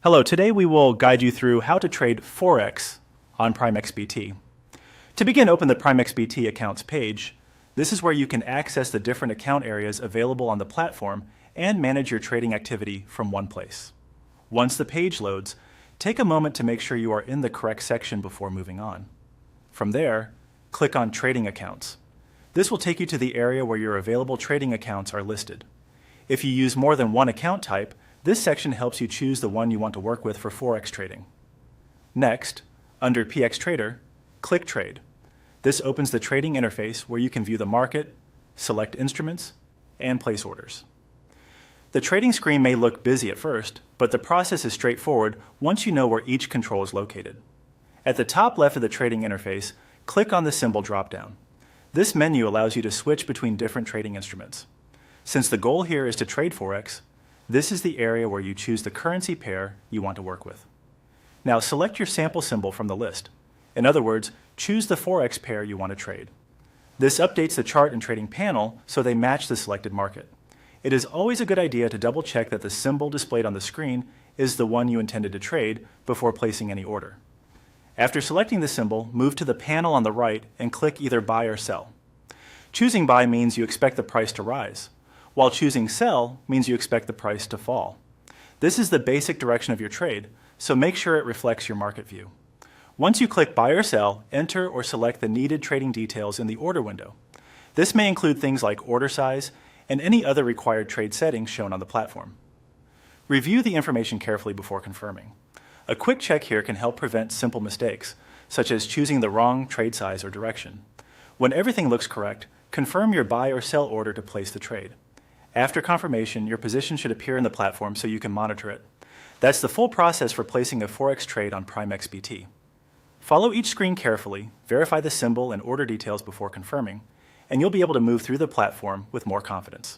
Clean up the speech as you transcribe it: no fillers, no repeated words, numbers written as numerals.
Hello, today we will guide you through how to trade Forex on PrimeXBT. To begin, open the PrimeXBT accounts page. This is where you can access the different account areas available on the platform and manage your trading activity from one place. Once the page loads, take a moment to make sure you are in the correct section before moving on. From there, click on Trading Accounts. This will take you to the area where your available trading accounts are listed. If you use more than one account type, this section helps you choose the one you want to work with for Forex trading. Next, under PX Trader, click Trade. This opens the trading interface where you can view the market, select instruments, and place orders. The trading screen may look busy at first, but the process is straightforward once you know where each control is located. At the top left of the trading interface, click on the symbol dropdown. This menu allows you to switch between different trading instruments. Since the goal here is to trade Forex, this is the area where you choose the currency pair you want to work with. Now select your sample symbol from the list. In other words, choose the Forex pair you want to trade. This updates the chart and trading panel so they match the selected market. It is always a good idea to double check that the symbol displayed on the screen is the one you intended to trade before placing any order. After selecting the symbol, move to the panel on the right and click either Buy or Sell. Choosing Buy means you expect the price to rise, while choosing Sell means you expect the price to fall. This is the basic direction of your trade, so make sure it reflects your market view. Once you click Buy or Sell, enter or select the needed trading details in the order window. This may include things like order size and any other required trade settings shown on the platform. Review the information carefully before confirming. A quick check here can help prevent simple mistakes, such as choosing the wrong trade size or direction. When everything looks correct, confirm your buy or sell order to place the trade. After confirmation, your position should appear in the platform so you can monitor it. That's the full process for placing a Forex trade on PrimeXBT. Follow each screen carefully, verify the symbol and order details before confirming, and you'll be able to move through the platform with more confidence.